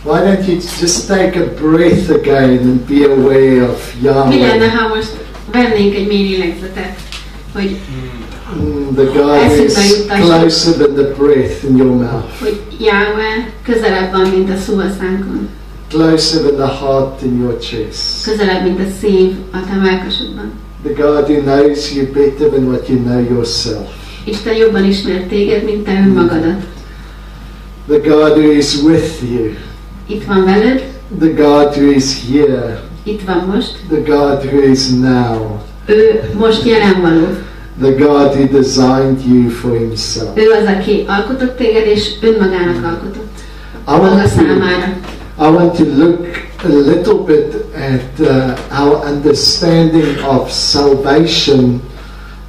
Why don't you just take a breath again and be aware of Yahweh? Mi lenne, ha most vennénk egy mély lélegzetet, hogy the God is closer than the breath in your mouth. Hogy Yahweh közelebb van, mint a szó a szánkon. Closer than the heart in your chest. Közelebb, mint a szív a te mellkasodban. The God who knows you better than what you know yourself. Isten jobban ismer téged, mint te önmagadat. The God who is with you. Itt van veled. The God who is here. Itt van most. The God who is now. Ő most jelen való. The God who designed you for himself. Ő az, aki alkotott téged, és önmagának alkotott. Maga számára. I want to look a little bit at our understanding of salvation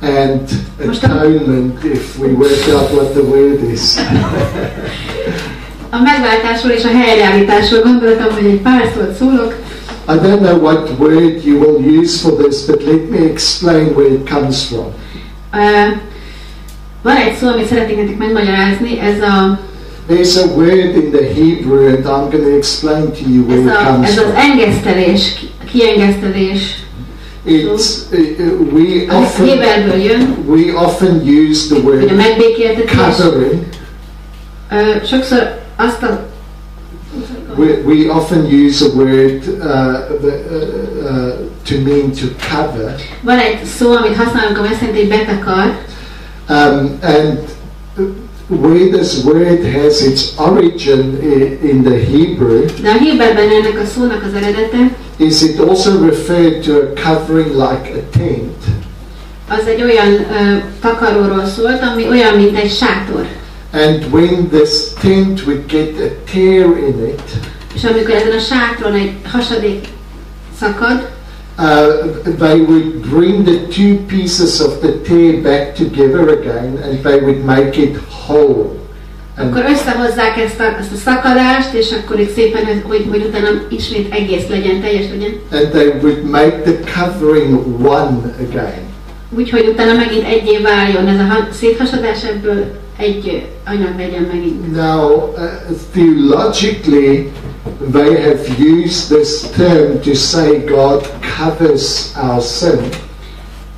and atonement, if we work out what the word is. A megváltásról és a helyreállításról gondoltam, hogy egy pár szót szólok. I don't know what word you will use for this, but let me explain where it comes from. Van egy szó, amit szeretnék nektek megmagyarázni, ez a... There's a word in the Hebrew, and I'm going to explain to you where it comes from. Ez az engesztelés, kiengesztelés. It's we often use the word covering. Sokszor azt a we often use a word to mean to cover. Van egy szó, amit használunk, ami azt jelenti, hogy betakar. And where this word has its origin in the Hebrew, de a Héberben ennek a szónak az eredete, is it also referred to a covering like a tent. Az egy olyan takaróról szólt, ami olyan, mint egy sátor. And when this tent would get a tear in it, és amikor ezen a sátron egy hasadék szakad, they would bring the two pieces of the tear back together again, and they would make it whole. Akkor összehozzák ezt a szakadást, és akkor itt szépen, hogy utána ismét egész legyen, teljes legyen. And they would make the covering one again. Úgyhogy utána megint egyé váljon ez a széthasadás, ebből egy anyag legyen megint. Now, theologically, they have used this term to say God covers our sin.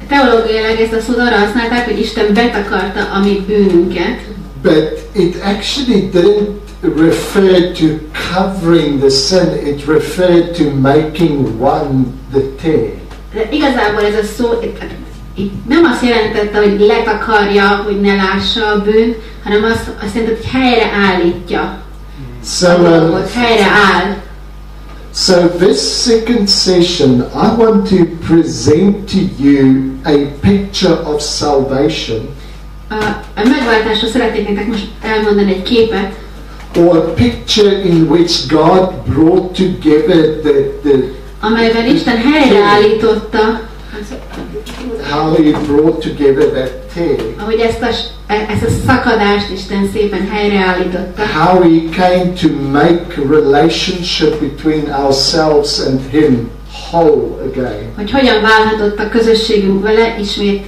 Teológiailag ezt a szót arra használták, hogy Isten betakarta a mi bűnünket. But it actually didn't refer to covering the sin, it referred to making one the tear. De igazából ez a szó itt nem azt jelentette, hogy letakarja, hogy ne lássa a bűnt, hanem azt jelentette, hogy helyreállítja. Helyreáll. So this second session, I want to present to you a picture of salvation. A megváltásról szeretnék nektek most elmondani egy képet. Or a picture in which God brought together the amelyben Isten helyreállította. How he brought together that tear. Ahogy ezt a szakadást Isten szépen helyreállította. How he came to make relationship between ourselves and him whole again. Hogy hogyan válhatott a közösségünk vele ismét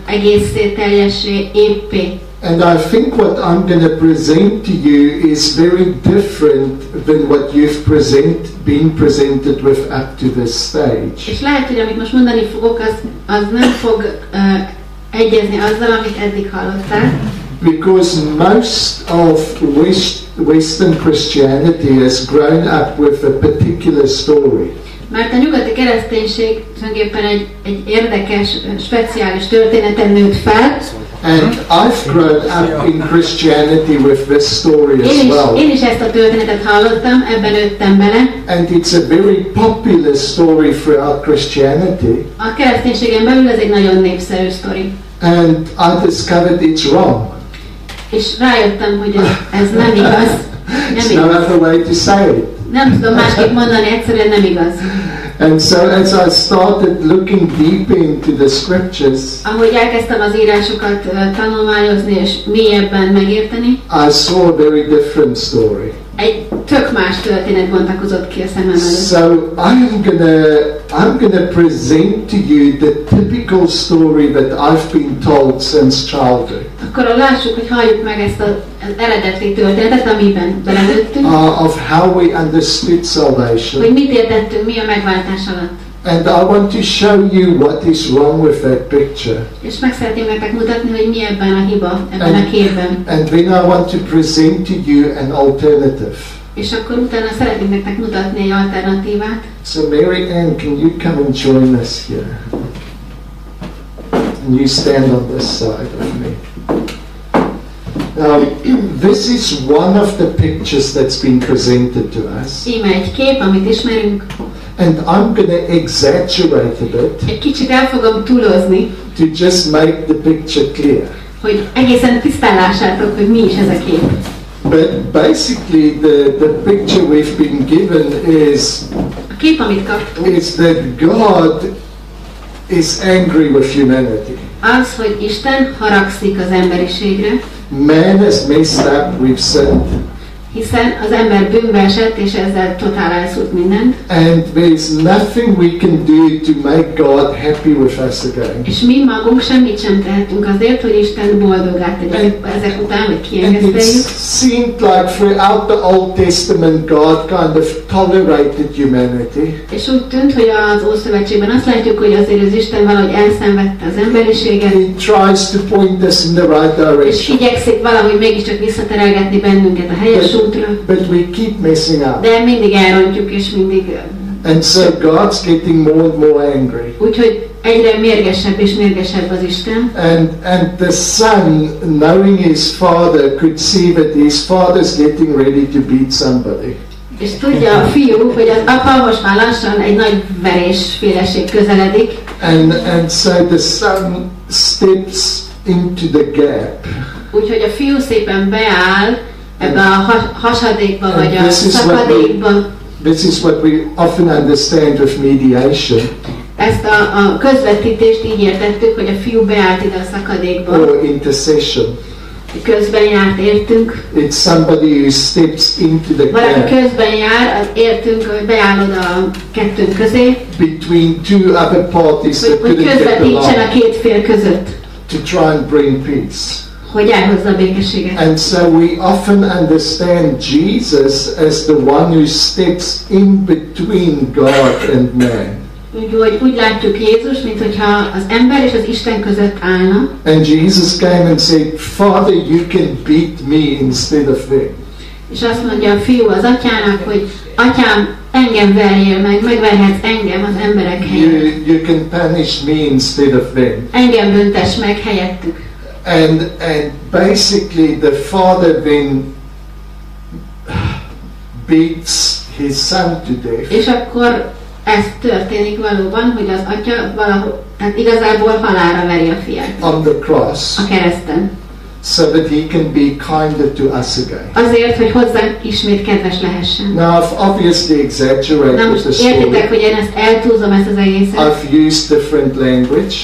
egészé, teljessé, éppé. And I think what I'm going to present to you is very different than what you've been presented with up to this stage. És lehet, hogy amit most mondani fogok, az nem fog egyezni azzal, amit eddig hallottál. Because most of Western Christianity has grown up with a particular story. Mert a nyugati kereszténység tulajdonképpen egy érdekes, speciális történeten nőtt fel. And I've grown up in Christianity with this story as well. Én is ezt a történetet hallottam, ebben nőttem bele. And it's a very popular story throughout Christianity. A kereszténységen belül ez egy nagyon népszerű sztori. And I discovered it's wrong. És rájöttem, hogy ez nem igaz. There's no other way to say it. Nem tudom másképp mondani, egyszerűen nem igaz. And so as I started looking deep into the scriptures, ahogy elkezdtem az írásokat tanulmányozni és mélyebben megérteni, I saw a very different story. egy tök más történet bontakozott ki a szemem előtt. So I'm gonna present to you the typical story that I've been told since childhood. Akkor lássuk, hogy halljuk meg ezt az eredeti történetet, amiben belenőttünk. Of how we understood salvation. Hogy mit értettünk mi a megváltás alatt. And I want to show you what is wrong with that picture. És meg szeretném nektek mutatni, hogy mi ebben a hiba, ebben a képben. And then I want to present to you an alternative. És akkor utána szeretném nektek mutatni egy alternatívát. So Mary Ann, can you come and join us here? And you stand on this side of me. This is one of the pictures that's been presented to us. Íme egy kép, amit ismerünk. And I'm going to exaggerate a bit. Egy kicsit el fogom túlozni. To just make the picture clear. Hogy egészen tisztán lássátok, hogy mi is ez a kép. But basically the picture we've been given is a kép, amit kaptunk, is that God is angry with humanity. Az, hogy Isten haragszik az emberiségre. Man has messed up, we've sinned. Hiszen az ember bűnbe esett, és ezzel totál elszúrt mindent. And there's nothing we can do to make God happy with us again. És mi magunk semmit sem tehetünk azért, hogy Isten boldogát tegye ezek után, vagy kiengeszteljük. And it seemed like throughout the Old Testament God kind of tolerated humanity. És úgy tűnt, hogy az Ószövetségben azt látjuk, hogy azért az Isten valahogy elszenvedte az emberiséget. He tries to point us in the right direction. És igyekszik valahogy mégiscsak visszaterelgetni bennünket a helyes útra. But we keep messing up. De mindig elrontjuk, és mindig... And so God's getting more and more angry. Úgyhogy egyre mérgesebb és mérgesebb az Isten. And the son, knowing his father, could see that his father's getting ready to beat somebody. És tudja a fiú, hogy az apa most már lassan egy nagy verésféleség közeledik. And so the son steps into the gap. Úgyhogy a fiú szépen beáll ebbe a hasadékba, vagy a szakadékba. This is what we often understand with mediation. Ezt a közvetítést így értettük, hogy a fiú beállt ide a szakadékba. Or intercession. Közben járt, értünk. It's somebody who steps into the gap. Valaki közben jár, az értünk, hogy beállod a kettőnk közé. Between two other parties that hogy couldn't get közvetítsen a along. két fél között. To try and bring peace. Hogy elhozza a békességet. And so we often understand Jesus as the one who steps in between God and man. Úgy látjuk Jézus, mint hogyha az ember és az Isten között állna. And Jesus came and said, Father, you can beat me instead of them. És azt mondja a fiú az atyának, hogy atyám, engem verjél meg, megverhetsz engem az emberek helyett. You can punish me instead of them. Engem büntess meg helyettük. And basically the father then beats his son to death. És akkor ez történik valóban, hogy az atya valahol, tehát igazából halálra veri a fiát. On the cross. A kereszten. So that he can be kinder to us again. Azért, hogy hozzánk ismét kedves lehessen. Now I've obviously exaggerated Na most the story. értitek, hogy én ezt eltúlzom, ezt az egészet. I've used different language.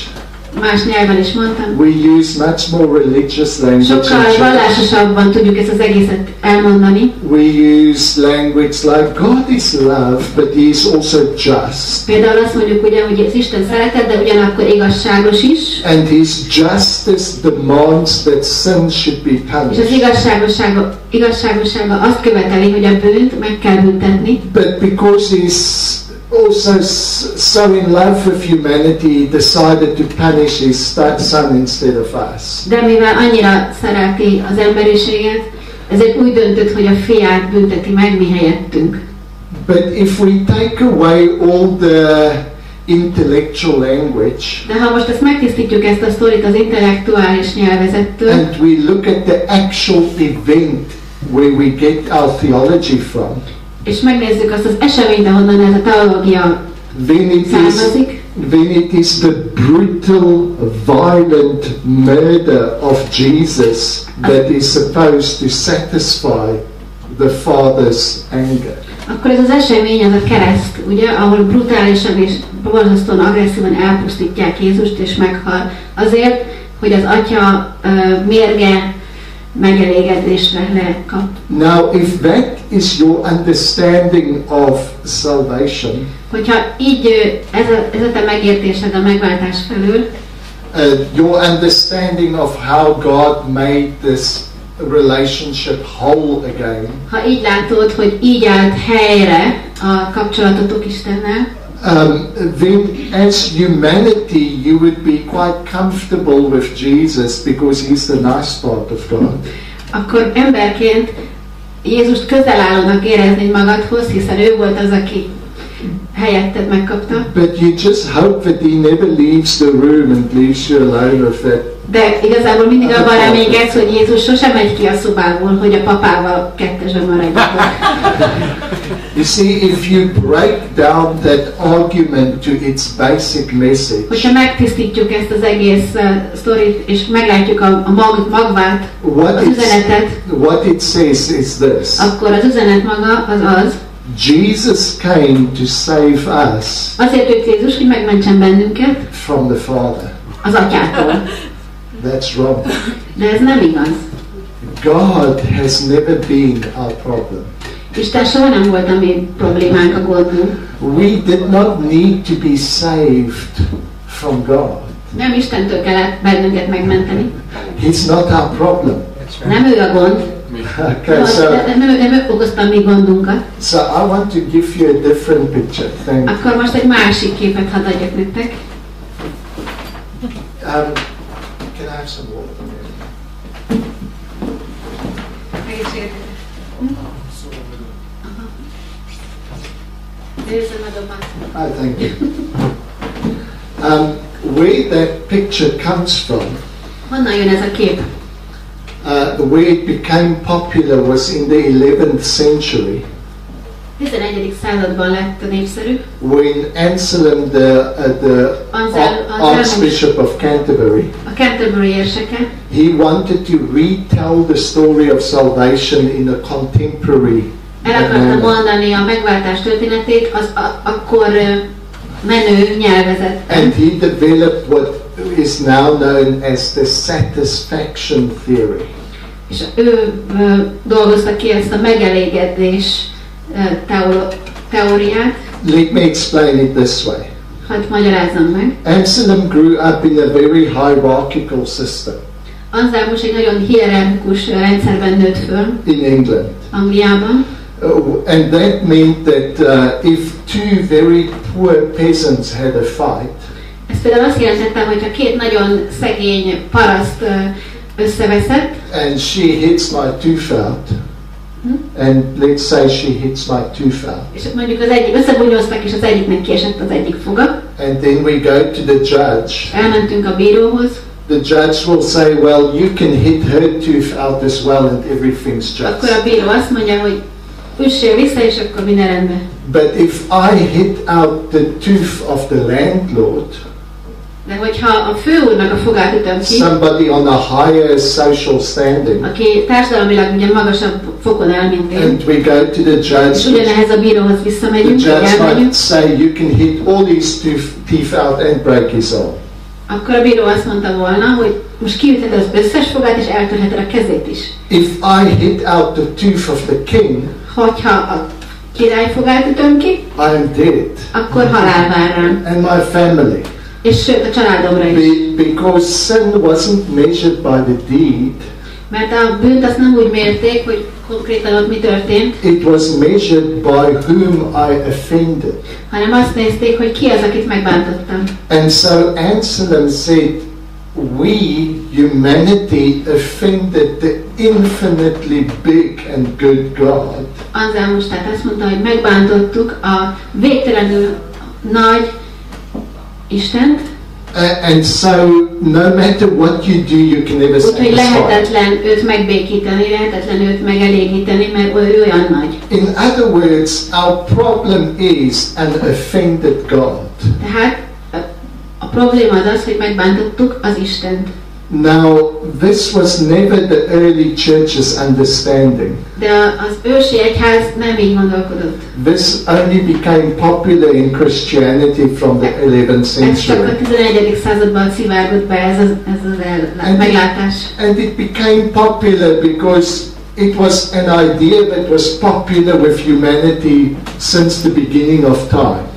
Más nyelven is mondtam. We use much more religious language. Sokkal vallásosabban tudjuk ezt az egészet elmondani. We use language like God is love, but He is also just. Például azt mondjuk ugye, hogy az Isten szeretet, de ugyanakkor igazságos is. And His justice demands that sin should be punished. És az igazságossága azt követeli, hogy a bűnt meg kell büntetni. But because He's also so in love with humanity, he decided to punish his son instead of us. De mivel annyira szereti az emberiséget, ezért úgy döntött, hogy a fiát bünteti meg mi helyettünk. But if we take away all the intellectual language, de ha most ezt megtisztítjuk, ezt a sztorit az intellektuális nyelvezettől, and we look at the actual event where we get our theology from, és megnézzük azt az eseményt, ahonnan ez a teológia származik, then it is the brutal, violent murder of Jesus that is supposed to satisfy the Father's anger. Akkor ez az esemény, az a kereszt, ugye, ahol brutálisan és borzasztóan agresszívan elpusztítják Jézust és meghal. Azért, hogy az atya mérge megelégedésre lekap. Now, if that is your understanding of salvation, hogyha így ez a te megértésed a megváltás felől, your understanding of how God made this relationship whole again, ha így látod, hogy így állt helyre a kapcsolatotok Istennel, then as humanity you would be quite comfortable with Jesus because he's the nice part of God. Akkor emberként Jézust közelállónak éreznéd magadhoz, hiszen ő volt az, aki helyetted megkapta. But you just hope that he never leaves the room and leaves you alone with that. De igazából mindig abban reménykedsz, hogy Jézus sosem megy ki a szobából, hogy a papával kettesben maradjatok. You see, if you break down that argument to its basic message, hogyha megtisztítjuk ezt az egész sztorit, és meglátjuk a magvát, az üzenetet, what it says is this. Akkor az üzenet maga az, Jesus came to save us azért jött Jézus, hogy megmentsen bennünket from the Father. Az Atyától. That's wrong. De ez nem igaz. God has never been our problem. Isten soha nem volt a mi problémánk, a gondunk. We did not need to be saved from God. Nem Istentől kellett bennünket megmenteni. He's not our problem. Nem ő a gond. Okay, so nem ő okozta a mi gondunkat. So I want to give you a different picture. Thank you. Akkor most egy másik képet hadd adjak nektek. Can I have some water? There's another one. Oh, thank you. Where that picture comes from, honnan jön ez a kép? The way it became popular was in the 11th century. 11. században lett népszerű. When Anselm, the Archbishop of Canterbury, a Canterbury érseke, he wanted to retell the story of salvation in a contemporary el akarta mondani a megváltás történetét az akkor menő nyelvezetben. And he developed what is now known as the satisfaction theory. És ő dolgozta ki ezt a megelégedés teóriát. Let me explain it this way. Hadd magyarázzam meg. Anselm grew up in a very hierarchical system. Anselmus egy nagyon hierarchikus rendszerben nőtt föl. In England. Angliában. And that meant that if two very poor peasants had a fight, ez például azt jelentette, hogy ha két nagyon szegény paraszt összeveszett, and she hits my tooth out, and let's say she hits my tooth out, és mondjuk az egyik összebunyóztak, és az egyiknek kiesett az egyik foga, and then we go to the judge, elmentünk a bíróhoz, the judge will say, well, you can hit her tooth out as well, and everything's just. Akkor a bíró azt mondja, hogy üssél vissza, és akkor minden rendben. But if I hit out the tooth of the landlord, de hogyha a főúrnak a fogát ütöm ki, somebody on a higher social standing, aki társadalmilag ugye magasabb fokon áll, mint én, and we go to the judge, és ugyanehhez a bíróhoz visszamegyünk, the judge might say you can hit all these teeth out and break his arm. Akkor a bíró azt mondta volna, hogy most kiütheted az összes fogát, és eltörheted a kezét is. If I hit out the tooth of the king, hogyha a király fogát ütöm ki, I am dead. Akkor halál vár rám. And my family. És sőt, a családomra is. Because sin wasn't measured by the deed. Mert a bűnt azt nem úgy mérték, hogy konkrétan ott mi történt. It was measured by whom I offended. Hanem azt nézték, hogy ki az, akit megbántottam. And so Anselm said, we, humanity, offended the infinitely big and good God. Anselmus tehát azt mondta, hogy megbántottuk a végtelenül nagy Istent. And so, no matter what you do, you can never satisfy. Úgyhogy lehetetlen őt megbékíteni, lehetetlen őt megelégíteni, mert ő olyan nagy. In other words, our problem is an offended God. Tehát a probléma az, hogy megbántottuk az Istent. Now, this was never the early church's understanding. De az ősi egyház nem így gondolkodott. This only became popular in Christianity from the 11th Ez csak a century. 11. században szivárgott be ez az meglátás. And it became popular because it was an idea that was popular with humanity since the beginning of time.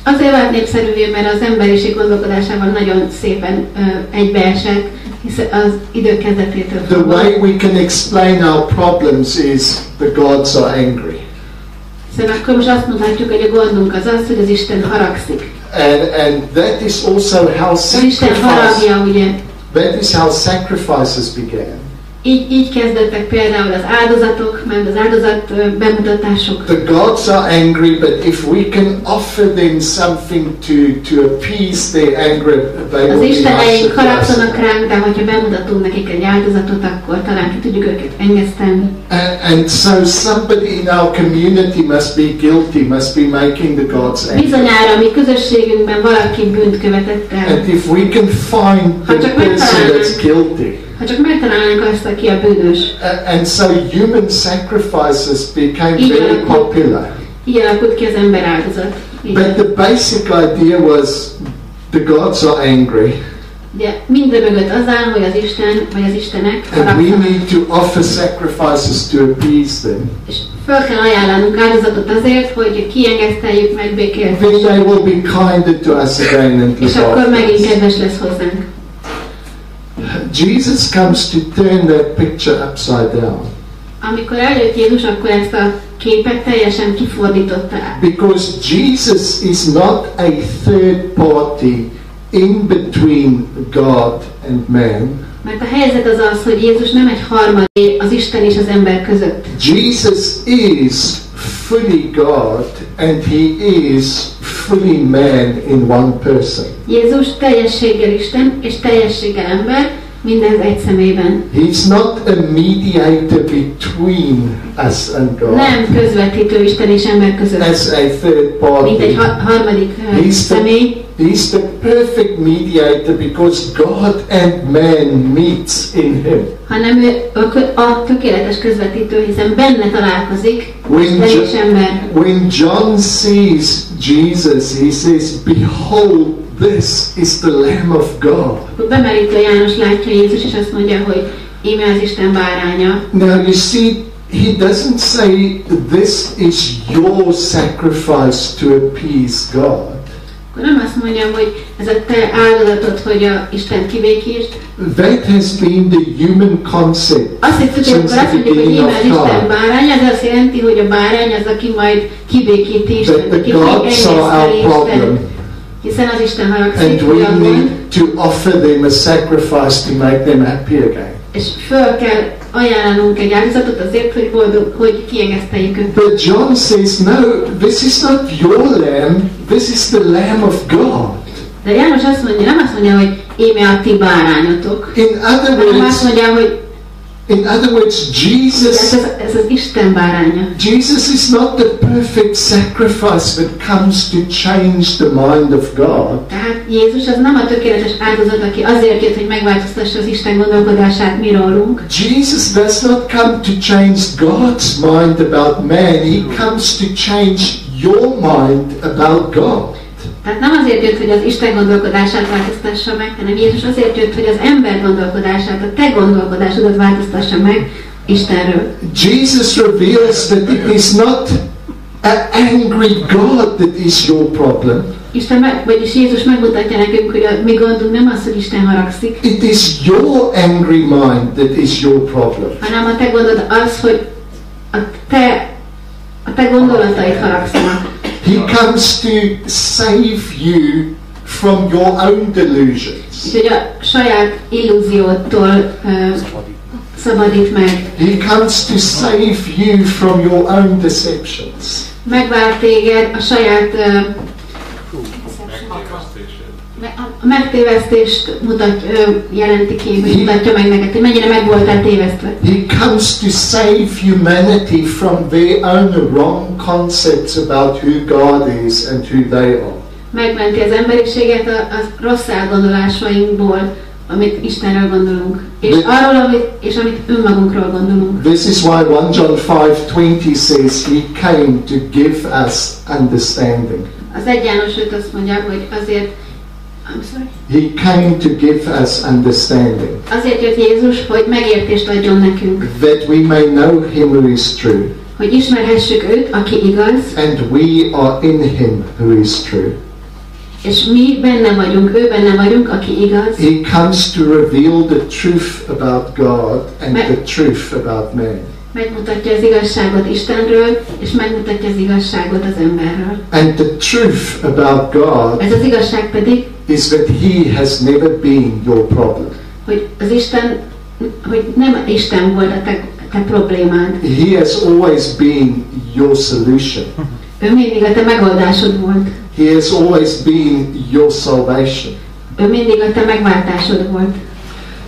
Azért vált népszerűvé, mert az emberiség gondolkodásával nagyon szépen egybeesett, hisz az idők kezdetétől The fogva. way we can explain our problems is the gods are angry. Szóval akkor most azt mondhatjuk, hogy a gondunk az, hogy az Isten haragszik. And that is also how Az Isten haragja, ugye? sacrifices began. Így kezdettek például az áldozatok, meg az áldozat bemutatások. The gods are angry, but if we can offer them something to appease their anger, they Az will be isteneink nice. haragszanak ránk, de hogyha bemutatunk nekik egy áldozatot, akkor talán ki tudjuk őket engesztelni. And so somebody in our community must be guilty, must be making the gods angry. Bizonyára a mi közösségünkben valaki bűnt követett el. And if we can find the person that's guilty, Ha csak megtalálnánk azt, aki a bűnös. and so human sacrifices became very popular. Így alakult ki az ember áldozat. But the basic idea was the gods are angry, De minden mögött az áll, hogy az Isten, vagy az Istenek and we haragszanak. need to offer sacrifices to appease them. És fel kell ajánlanunk áldozatot azért, hogy kiengeszteljük, Then they megbékéltessük. will be kinder to us again and És look akkor after megint us. kedves lesz hozzánk. Jesus comes to turn that picture upside down. Amikor eljött Jézus, akkor ezt a képet teljesen kifordította el. Because Jesus is not a third party in between God and man. Mert a helyzet az az, hogy Jézus nem egy harmadik az Isten és az ember között. Jesus is fully God and he is fully man in one person. Jézus teljességgel Isten és teljességgel ember, mindez egy személyben. He's not a mediator between us and God. Nem közvetítő Isten és ember között, As a third mint egy party. harmadik személy, He's the perfect mediator because God and man meets in him. hanem ő a tökéletes közvetítő, hiszen benne találkozik When, Isten és ember. when John sees Jesus, he says, "Behold, this is the Lamb of God." Akkor bemerítő János látja Jézus, és azt mondja, hogy íme az Isten báránya. Now you see, he doesn't say this is your sacrifice to appease God. Akkor nem azt mondja, hogy ez a te áldozatod, hogy a Isten kibékítsd. That has been the human concept Azt hiszük, hogy since akkor azt the mondjuk, hogy beginning íme of az Isten time. báránya, ez azt jelenti, hogy a bárány az, aki majd kibékíti That Istent, the aki gods are engeszteli our problem, Istent. Hiszen az Isten haragszik, and hogy we a gond, need to offer them a sacrifice to make them happy again. és föl kell ajánlanunk egy áldozatot azért, hogy boldog, hogy kiengeszteljük őt. But John says, no, this is not your lamb, this is the Lamb of God. De János azt mondja, nem azt mondja, hogy íme a ti bárányotok, In other hanem azt words, mondja, hogy Jesus, ez az Isten báránya. Jesus is not the perfect sacrifice that comes to change the mind of God. Tehát Jézus az nem a tökéletes áldozat, aki azért jött, hogy megváltoztassa az Isten gondolkodását mi rólunk. Jesus does not come to change God's mind about man. He comes to change your mind about God. Tehát nem azért jött, hogy az Isten gondolkodását változtassa meg, hanem Jézus azért jött, hogy az ember gondolkodását, a te gondolkodásodat változtassa meg Istenről. Jesus reveals that it is not an angry God that is your problem. Vagyis Jézus megmutatja nekünk, hogy a mi gondunk nem az, hogy Isten haragszik, It is your angry mind that is your problem. hanem a te gondod az, hogy a te gondolataid haragszanak. He comes to save you from your own delusions. Úgyhogy a saját illúziótól szabadít meg. He comes to save you from your own deceptions. Megvált téged a saját a megtévesztést jelenti ki, hogy mutatja meg neked, hogy mennyire meg voltál tévesztve. He comes to save humanity from their own wrong concepts about who God is and who they are. Megmenti az emberiséget a rossz elgondolásainkból, amit Istenről gondolunk, és arról, amit önmagunkról gondolunk. This is why 1 John 5:20 says he came to give us understanding. Az 1 János 5 azt mondja, hogy azért He came to give us understanding. Azért jött Jézus, hogy megértést adjon nekünk. That we may know him who is true. Hogy ismerhessük őt, aki igaz. And we are in him who is true. És mi benne vagyunk, ő benne vagyunk, aki igaz. He comes to reveal the truth about God and the truth about man. Megmutatja az igazságot Istenről, és megmutatja az igazságot az emberről. And the truth about God ez az igazság pedig, is that he has never been your problem. Hogy az Isten, hogy nem Isten volt a te problémád. He has always been your solution. Ő mindig a te megoldásod volt. He has always been your salvation. Ő mindig a te megváltásod volt.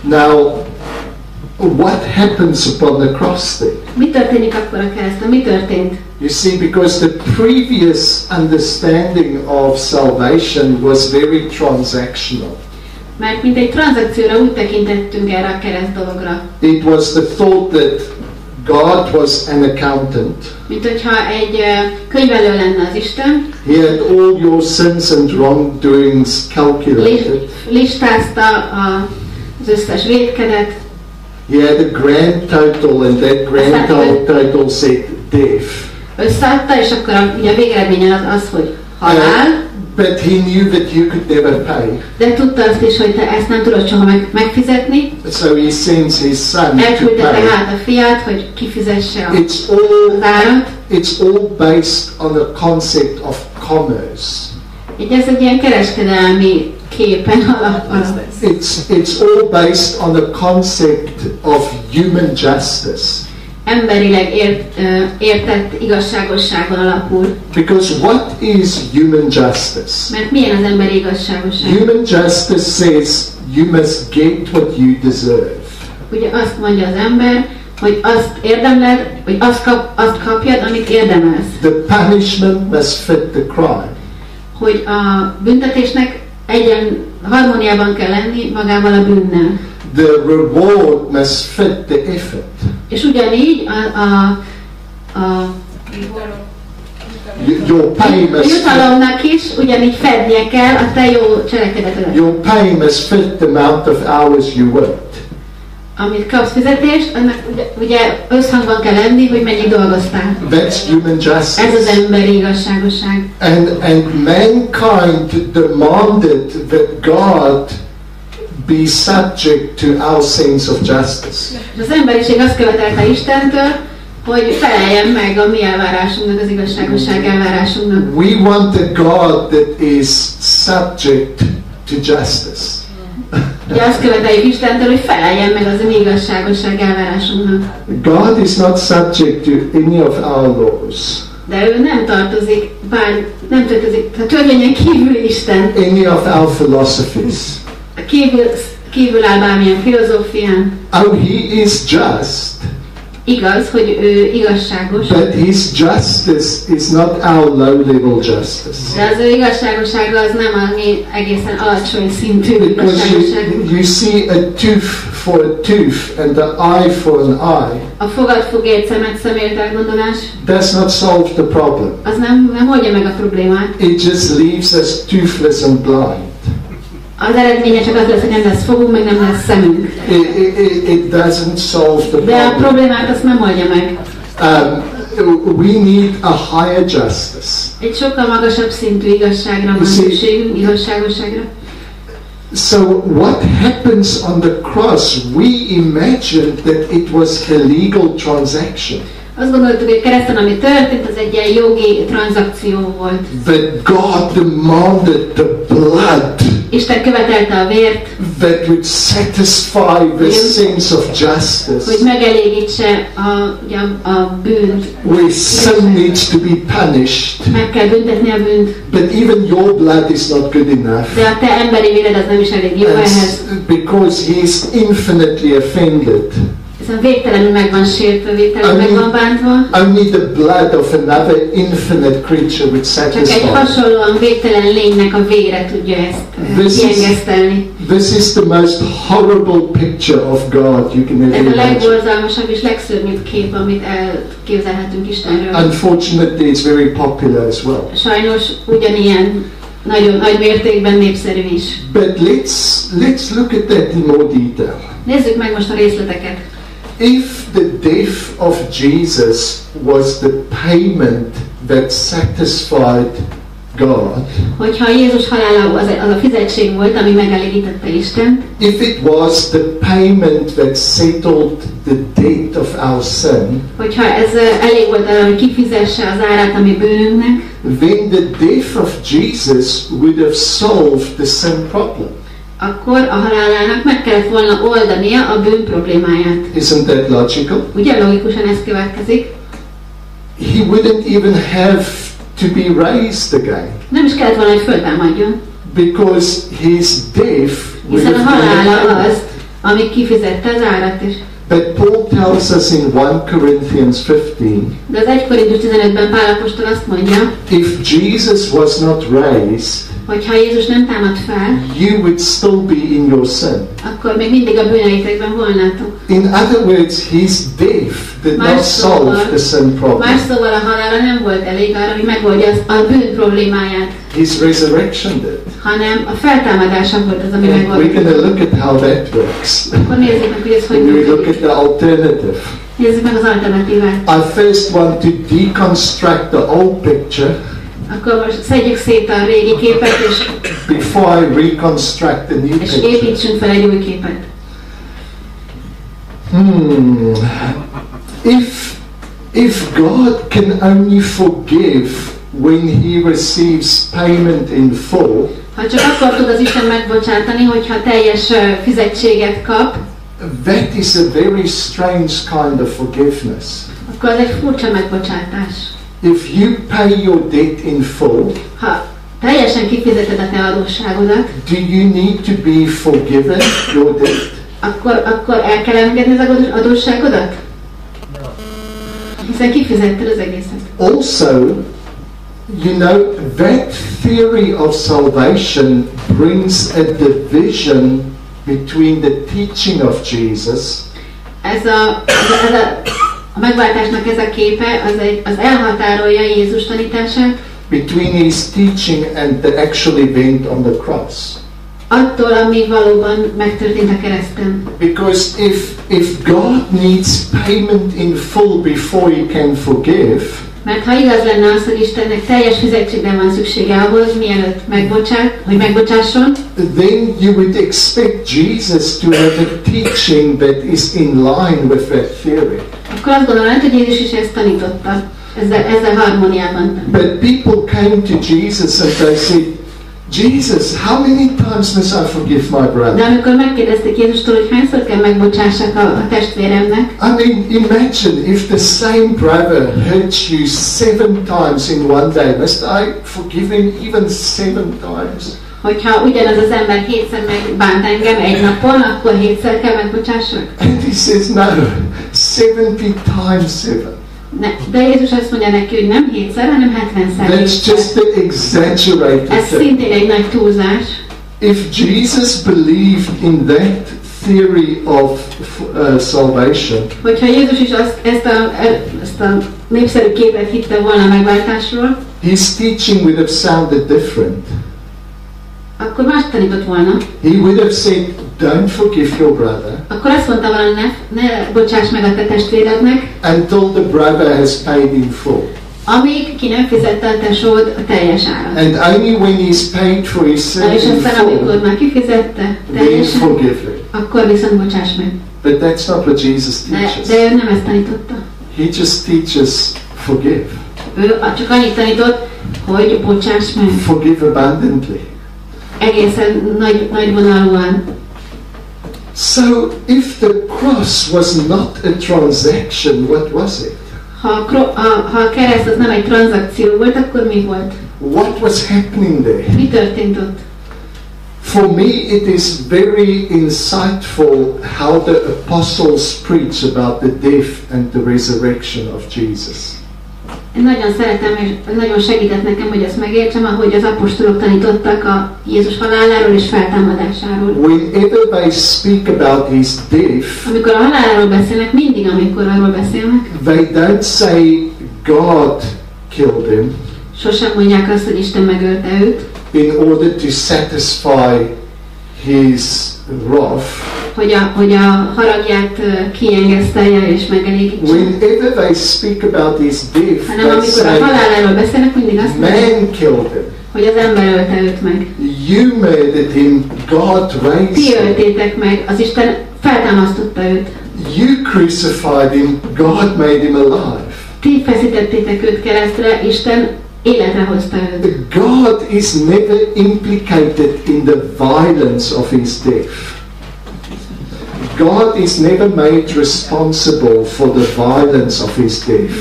Now, what happens upon the cross then? Mi történik akkor a kereszten? Mi történt? You see, because the previous understanding of salvation was very transactional. Mert mint egy tranzakcióra úgy tekintettünk erre a kereszt dologra. It was the thought that God was an accountant. Mint hogyha egy könyvelő lenne az Isten. He had all your sins and wrongdoings calculated. Listázta az összes vétkedet. He had a grand total, and that grand total said death. Összeadta, és akkor ugye a végeredménye az, hogy halál. But he knew that you could never pay. De tudta azt is, hogy te ezt nem tudod soha megfizetni. So he sends his son to pay. Elküldte tehát a fiát, hogy kifizesse az árat. It's all based on the concept of commerce. Így ez egy ilyen kereskedelmi képen alapul. It's all based on the concept of human justice. Emberileg értett igazságosságon alapul. Because what is human justice? Mert milyen az emberi igazságosság? Human justice says you must get what you deserve. Ugye azt mondja az ember, hogy azt érdemled, hogy azt kapjad, amit érdemelsz. The punishment must fit the crime. Hogy a büntetésnek harmóniában kell lenni magával a bűnnel. The reward must fit the effort. És ugyanígy your pay must jutalomnak is ugyanígy fednie kell a te jó cselekedetedet. Your pay must fit the amount of hours you worked. Amit kapsz fizetést, annak ugye összhangban kell lenni, hogy mennyit dolgoztál. That's human justice. Ez az emberi igazságosság. And mankind demanded that God be subject to our sense of justice. Az emberiség azt követelte Istentől, hogy feleljen meg a mi elvárásunknak, az igazságosság elvárásunknak. We want a God that is subject to justice. Ugye azt követeljük Istentől, hogy feleljen meg az mi igazságosság elvárásunknak. God is not subject to any of our laws. De ő nem tartozik a törvényen kívül Isten. Any of our philosophies. Kívül áll bármilyen filozófián. Oh, he is just. Igaz, hogy ő igazságos. But his justice is not our low-level justice. De az ő igazságossága az nem a mi egészen alacsony szintű igazságosságunk. You see a tooth for a tooth and an eye for an eye. A fogad fogért, szemet szemért elgondolás. Does not solve the problem. Az nem oldja meg a problémát. It just leaves us toothless and blind. Az eredménye csak az lesz, hogy nem lesz fogunk, meg nem lesz szemünk. It doesn't solve the problem. De a problémát azt nem oldja meg. We need a higher justice. Egy sokkal magasabb szintű igazságra van szükségünk, igazságosságra. So what happens on the cross? We imagined that it was a legal transaction. Azt gondoltuk, hogy kereszten, ami történt, az egy ilyen jogi tranzakció volt. That God demanded the blood. Isten követelte a vért. That would satisfy the sense of justice. Hogy megelégítse a bűnt. Where sin needs to be punished. Meg kell büntetni a bűnt. But even your blood is not good enough. De a te emberi véred az nem is elég jó ehhez. Because he is infinitely offended. Hiszen végtelenül meg van sértve, végtelenül meg van bántva. Only the blood of another infinite creature would satisfy. Csak egy hasonlóan végtelen lénynek a vére tudja ezt kiengesztelni. This is the most horrible picture of God you can ever imagine. Ez a imagine. legborzalmasabb és legszörnyűbb kép, amit elképzelhetünk Istenről. Unfortunately, it's very popular as well. Sajnos ugyanilyen nagyon nagy mértékben népszerű is. But let's look at that in more detail. Nézzük meg most a részleteket. If the death of Jesus was the payment that satisfied God, hogyha Jézus halála az a fizetség volt, ami megelégítette Istent, if it was the payment that settled the debt of our sin, hogyha ez elég volt arra, hogy kifizesse az árát a mi bűnünknek, then the death of Jesus would have solved the sin problem. Akkor a halálának meg kellett volna oldania a bűn problémáját. Isn't that logical? Ugye logikusan ez következik? He wouldn't even have to be raised again. Nem is kellett volna, hogy föltámadjon. Because his death would Hiszen a have halála been az, ami kifizette az árat is. But Paul tells us in 1 Corinthians 15, de az 1 Korintus 15-ben Pál apostol azt mondja, if Jesus was not raised, hogyha Jézus nem támad fel, you would still be in your sin. akkor még mindig a bűneitekben volnátok. In other words, his death did not solve the sin problem. Más szóval a halála nem volt elég arra, hogy megoldja a bűn problémáját. His resurrection did. Hanem a feltámadása volt az, ami We're going to megoldja. look at how that works. Akkor nézzük meg, hogy ez hogy We look at működik. the alternative. Nézzük meg az alternatívát. I first want to deconstruct the old picture Akkor most szedjük szét a régi képet, before I reconstruct the new és picture. építsünk fel egy új képet. If God can only forgive when he receives payment in full, Ha csak akkor tud az Isten megbocsátani, hogyha teljes fizetséget kap, that is a very strange kind of forgiveness. akkor az egy furcsa megbocsátás. If you pay your debt in full, Ha teljesen kifizeted a te adósságodat, do you need to be forgiven your debt? akkor el kell engedni az adósságodat? Hiszen kifizetted az egészet. Also, you know, that theory of salvation brings a division between the teaching of Jesus a megváltásnak ez a képe, az elhatárolja Jézus tanítását between his teaching and the actual event on the cross. Attól, ami valóban megtörtént a kereszten. Because if God needs payment in full before he can forgive, mert ha igaz lenne az, hogy Istennek teljes fizetségre van szüksége ahhoz, mielőtt megbocsásson, then you would expect Jesus to have a teaching that is in line with that theory. Akkor azt gondolod, hogy Jézus is ezt tanította, ezzel harmóniában. But people came to Jesus and they said, Jesus, how many times must I forgive my brother? De amikor megkérdezték Jézustól, hogy hányszor kell megbocsássak a testvéremnek, I mean, imagine if the same brother hurts you 7 times in one day, must I forgive him even 7 times? hogyha ugyanaz az ember 7-szer megbánt engem egy napon, akkor 7-szer kell megbocsássak? And he says, no, 70 times 7. De Jézus azt mondja neki, hogy nem 7-szer, hanem 70-szer. That's just the exaggerated Ez thing. szintén egy nagy túlzás. If Jesus believed in that theory of salvation, hogyha Jézus is ezt a népszerű képet hitte volna a megváltásról, his teaching would have sounded different. akkor más tanított volna. He would have said, don't forgive your brother Akkor azt mondta volna, ne bocsáss meg a te testvérednek, until the brother has paid in full. amíg ki nem fizette a tesód a teljes árat. And only when he's paid for his sin És in aztán amikor full, már kifizette then teljesen, forgive him. akkor viszont bocsáss meg. But that's not what Jesus teaches. De ő nem ezt tanította. He just teaches forgive. Ő csak annyit tanított, hogy bocsáss meg. Forgive abundantly. Egészen nagy vonalúan. So, if the cross was not a transaction, what was it? Ha a kereszt az nem egy tranzakció volt, akkor mi volt? What was happening there? Mi történt ott? For me, it is very insightful how the apostles preach about the death and the resurrection of Jesus. Én nagyon szeretem, és nagyon segített nekem, hogy ezt megértsem, ahogy az apostolok tanítottak a Jézus haláláról és feltámadásáról. Whenever they speak about his death, amikor a haláláról beszélnek, mindig amikor arról beszélnek, they don't say God killed him sosem mondják azt, hogy Isten megölte őt, in order to satisfy his wrath. Hogy a haragját kiengesztelje és megelégítse. Whenever they speak about his death, hanem they amikor say a haláláról beszélnek, mindig azt mondják, man killed him. hogy az ember ölte őt meg. You murdered him, God raised Ti him. öltétek meg, az Isten feltámasztotta őt. You crucified him, God made him alive. Ti feszítettétek őt keresztre, Isten életre hozta őt. God is never implicated in the violence of his death. God is never made responsible for the violence of his death.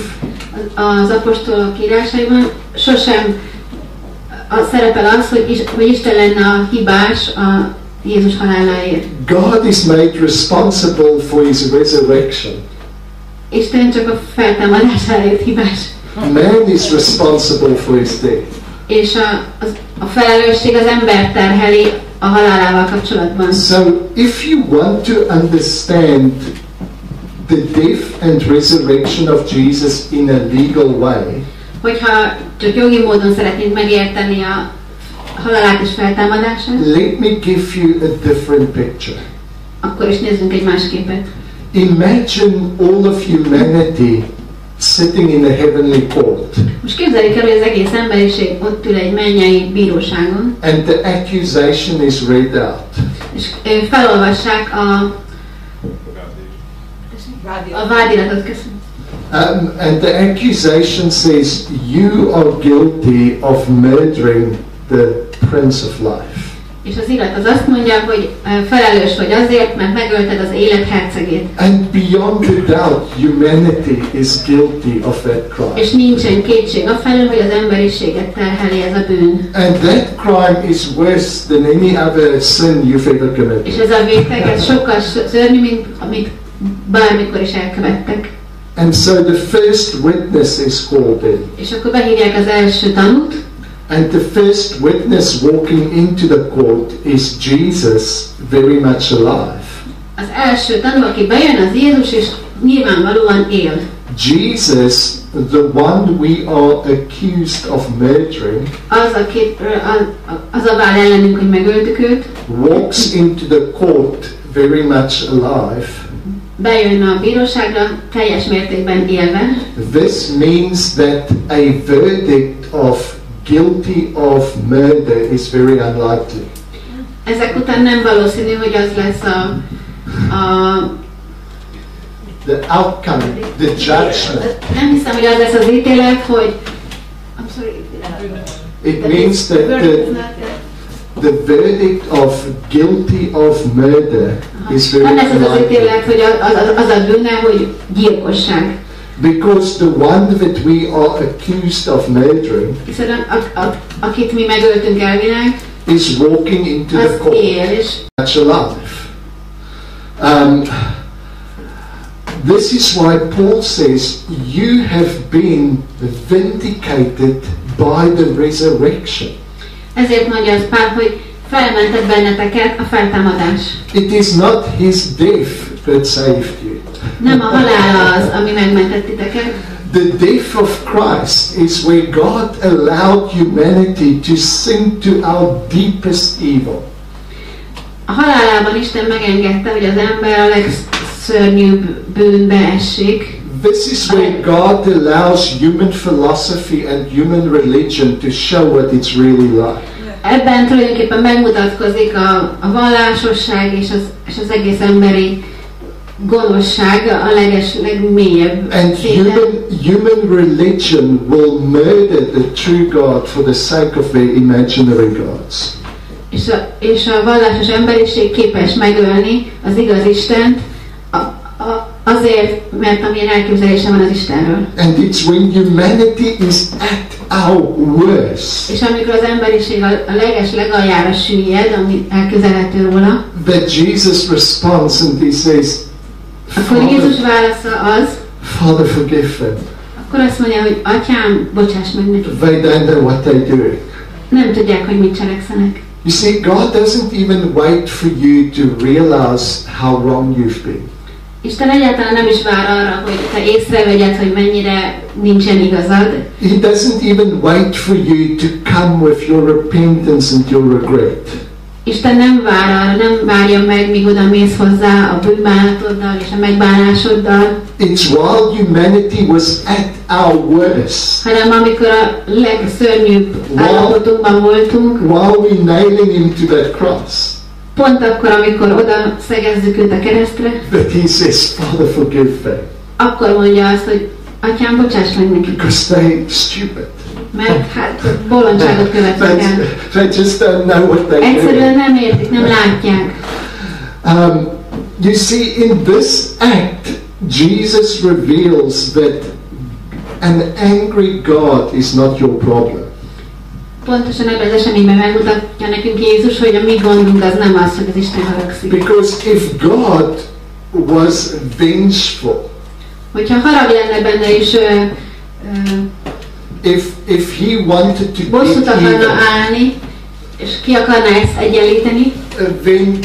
Az apostolok írásaiban sosem szerepel az, hogy Isten lenne a hibás a Jézus haláláért. God is made responsible for his resurrection. Isten csak a feltámadásáért hibás. Man is responsible for his death. És a felelősség az ember terheli a halálával kapcsolatban. So, if you want to understand the death and resurrection of Jesus in a legal way, hogyha csak jogi módon szeretnénk megérteni a halálát és feltámadását, let me give you a different picture. akkor is nézzünk egy más képet. Imagine all of humanity sitting in a heavenly court. Most képzeljük el, hogy az egész emberiség ott ül egy mennyei bíróságon, And the accusation is read out. és felolvassák a vádiratot. Köszönöm. And the accusation says, you are guilty of murdering the Prince of Life. És az irat az azt mondja, hogy felelős vagy azért, mert megölted az élet hercegét. And beyond a doubt, humanity is guilty of that crime. És nincsen kétség afelől, hogy az emberiséget terheli ez a bűn. And that crime is worse than any other sin you've ever committed. És ez a vétek, ez sokkal szörnyű, mint amit bármikor is elkövettek. And so the first witness is called in. És akkor behívják az első tanút. And the first witness walking into the court is Jesus, very much alive. Az első tanú, aki bejön, az Jézus, és nyilvánvalóan él. Jesus, the one we are accused of murdering, Az a vád ellenünk, hogy megöltük őt, walks into the court very much alive. bejön a bíróságra teljes mértékben élve. This means that a verdict of guilty of murder is very unlikely. Ezek után nem valószínű, hogy az lesz The outcome, the judgment. nem hiszem, hogy az lesz az ítélet, hogy I'm sorry. It means that the verdict of guilty of murder is very nem lesz az az unlikely. ítélet, hogy az a bűne, hogy gyilkosság. Because the one that we are accused of murdering Hiszen akit mi megöltünk elvileg, is walking into the az court él, és much alive. This is why Paul says, you have been vindicated by the resurrection. ezért mondja az Pál, hogy felmentett benneteket a feltámadás. It is not his death that saved you. Nem a halála az, ami megmentett titeket. The death of Christ is where God allowed humanity to sink to our deepest evil. A halálában Isten megengedte, hogy az ember a legszörnyűbb bűnbe essék. This is where God allows human philosophy and human religion to show what it's really like. Ebben tulajdonképpen megmutatkozik a vallásosság és az egész emberi gonoszság a legmélyebb And human religion will murder the true God for the sake of their imaginary gods. És a vallásos emberiség képes megölni az igaz Istent azért, mert amilyen elképzelése van az Istenről. And it's when humanity is at our worst, és amikor az emberiség a legaljára süllyed, ami elközelhető róla, that Jesus responds and he says, akkor Jézus válasza az, Father, forgive them. akkor azt mondja, hogy Atyám, bocsáss meg nekik. They don't know what they're doing. Nem tudják, hogy mit cselekszenek. You see, God doesn't even wait for you to realize how wrong you've been. Isten egyáltalán nem is vár arra, hogy te észrevegyed, hogy mennyire nincsen igazad. He doesn't even wait for you to come with your repentance and your regret. Isten nem vár arra, nem várja meg, míg oda mész hozzá a bűnbánatoddal és a megbánásoddal. It's while humanity was at our worst, hanem amikor a legszörnyűbb állapotunkban voltunk, while we nailing him to that cross, pont akkor, amikor oda szegezzük őt a keresztre, that he says, Father, forgive them. Akkor mondja azt, hogy Atyám, bocsáss meg nekik. Because they're stupid. Mert hát bolondságot követnek el. They just don't know what they're Egyszerűen doing. nem értik, nem látják. You see, in this act, Jesus reveals that an angry God is not your problem. Pontosan ebben az eseményben megmutatja nekünk Jézus, hogy a mi gondunk az nem az, hogy az Isten haragszik. Because if God was vengeful, hogyha harag lenne benne és if he wanted to bosszút akarna even, állni, és ki akarná ezt egyenlíteni, then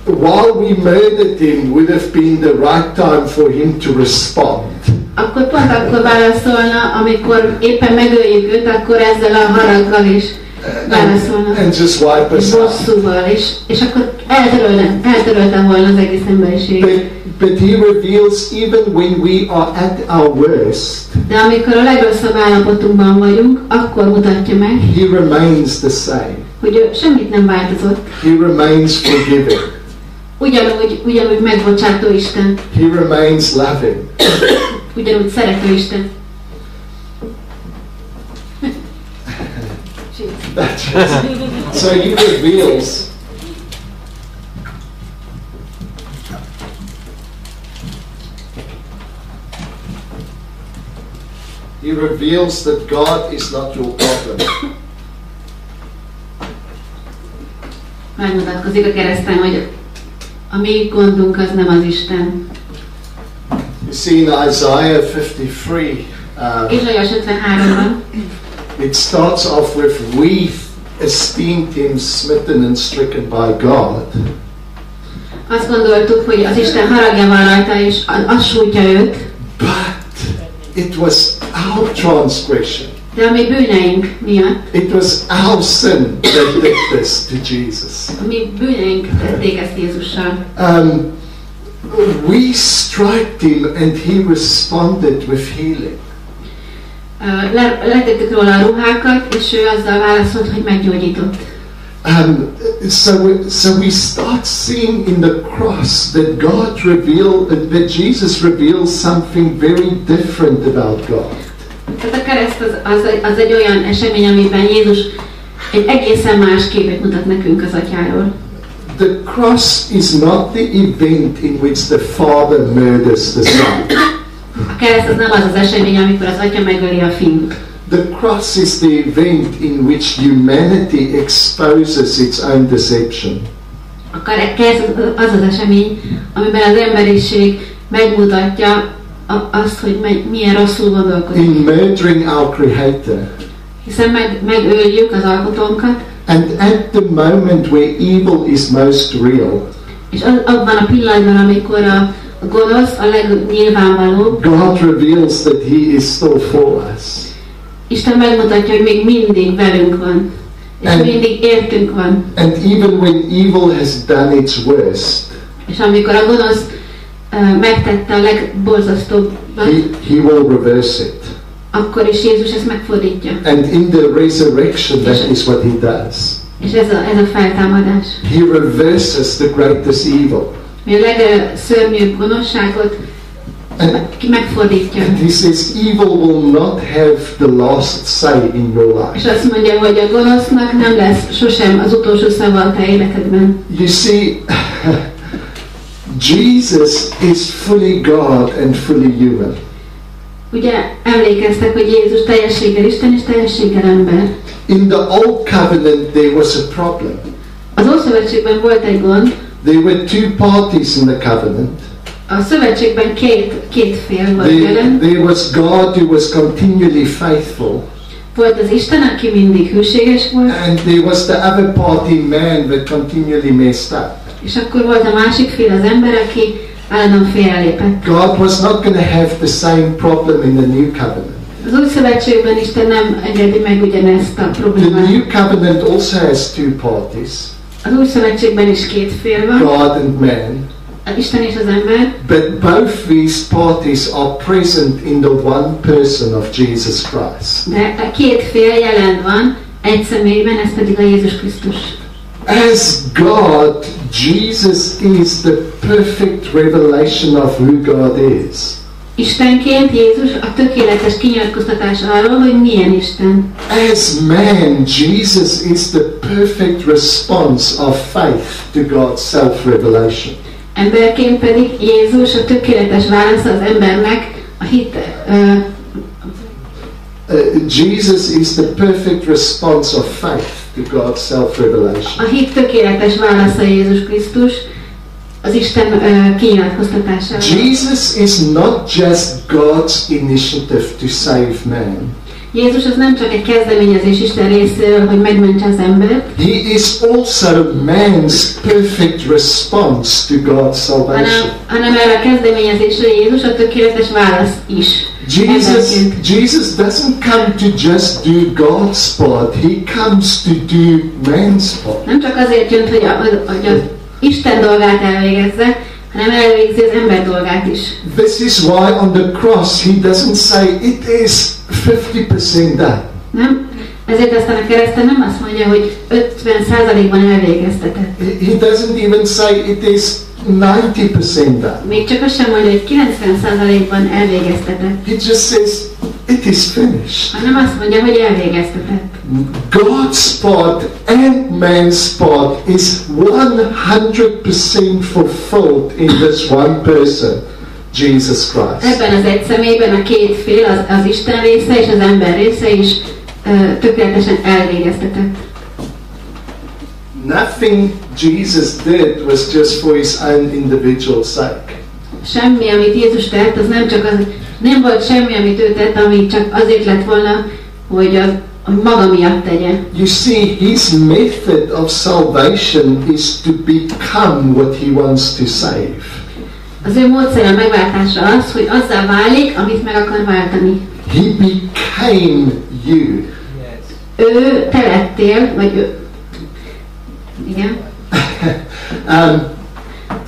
while we murdered him would have been the right time for him to respond. akkor pont akkor válaszolna, amikor éppen megöljük őt, akkor ezzel a haraggal is válaszolna. And just wipe us out. Bosszúval, és akkor eltöröltem volna az egész emberiséget. But he reveals even when we are at our worst, de amikor a legrosszabb állapotunkban vagyunk, akkor mutatja meg, he remains the same. hogy ő semmit nem változott. He remains forgiving. Ugyanúgy megbocsátó Isten. He remains loving. Ugyanúgy szerető Isten. So he reveals that God is not your problem. Megmutatkozik a kereszten, hogy a mi gondunk az nem az Isten. You see in Isaiah 53, Ézsaiás 53-ban, it starts off with, we esteemed him smitten and stricken by God. Azt gondoltuk, hogy az Isten haragja van rajta, és az sújtja őt. But it was our transgression. De a mi bűneink miatt. It was our sin that did this to Jesus. A mi bűneink tették ezt Jézussal. We striped him and he responded with healing. Letettük róla a ruhákat, és ő azzal válaszolt, hogy meggyógyított. So we start seeing in the cross that that Jesus reveals something very different about God. Tehát a kereszt az egy olyan esemény, amiben Jézus egy egészen más képet mutat nekünk az Atyáról. The cross is not the event in which the Father murders the Son. A kereszt az nem az az esemény, amikor az Atya megöli a Fiút. The cross is the event in which humanity exposes its own deception. A kereszt az az esemény, amiben az emberiség megmutatja azt, hogy milyen rosszul gondolkodik. In murdering our Creator. Hiszen megöljük az alkotónkat. And at the moment where evil is most real, és abban a pillanatban, amikor a gonosz a legnyilvánvalóbb, God reveals that he is still for us. Isten megmutatja, hogy még mindig velünk van, és mindig értünk van. And even when evil has done its worst, és amikor a gonosz megtette a legborzasztóbbat, he will reverse it. Akkor is Jézus ezt megfordítja. And in the resurrection, that is what he does. És ez a feltámadás. He reverses the greatest evil. A legszörnyűbb gonoszságot megfordítja. And he says, evil will not have the last say in your life. És azt mondja, hogy a gonosznak nem lesz sosem az utolsó szava a te életedben. You see, Jesus is fully God and fully human. Ugye emlékeztek, hogy Jézus teljességgel Isten és teljességgel ember. In the Old Covenant there was a problem. Az Ószövetségben volt egy gond. There were two parties in the covenant. A szövetségben két fél volt jelen. There was God who was continually faithful. Volt az Isten, aki mindig hűséges volt. And there was the other party, man, that continually messed up. És akkor volt a másik fél, az ember, aki állandóan félrelépett. God was not going to have the same problem in the New Covenant. Az új szövetségben Isten nem engedi meg ugyanezt a problémát. The New Covenant also has two parties. Az új szövetségben is két fél van. God and man. Isten és az ember. But both these parties are present in the one person of Jesus Christ. De a két fél jelen van egy személyben, ez pedig a Jézus Krisztus. As God, Jesus is the perfect revelation of who God is. Istenként Jézus a tökéletes kinyilatkoztatás arról, hogy milyen Isten. As man, Jesus is the perfect response of faith to God's self-revelation. Emberként pedig Jézus a tökéletes válasz az embernek a hit. Jesus is the perfect response of faith to God's self-revelation. A hit tökéletes válasza Jézus Krisztus az Isten kinyilatkoztatására. Jesus is not just God's initiative to save man. Jézus az nem csak egy kezdeményezés Isten részéről, hogy megmentse az embert. He is also man's perfect response to God's salvation. Hanem erre a kezdeményezésre Jézus a tökéletes válasz is. Jesus doesn't come to just do God's part. He comes to do man's part. Nem csak azért jön, hogy az Isten dolgát elvégezze, hanem elvégzi az ember dolgát is. This is why on the cross he doesn't say it is 50% done. Nem? Ezért aztán a kereszten nem azt mondja, hogy 50%-ban elvégeztetett. He doesn't even say it is 90% done. Még csak azt sem mondja, hogy 90%-ban elvégeztetett. He just says it is finished. Hanem azt mondja, hogy elvégeztetett. God's part and man's part is 100% fulfilled in this one person, Jesus Christ. Ebben az egy személyben a két fél, az Isten része és az ember része is tökéletesen elvégeztetett. Nothing Jesus did was just for his own individual sake. Semmi, amit Jézus tett, az nem volt semmi, amit ő tett, ami csak azért lett volna, hogy a maga miatt tegye. You see, his method of salvation is to become what he wants to save. Az ő módszere megváltásra az, hogy azzá válik, amit meg akar váltani. He became you. Ő te lettél, vagy ő. Igen.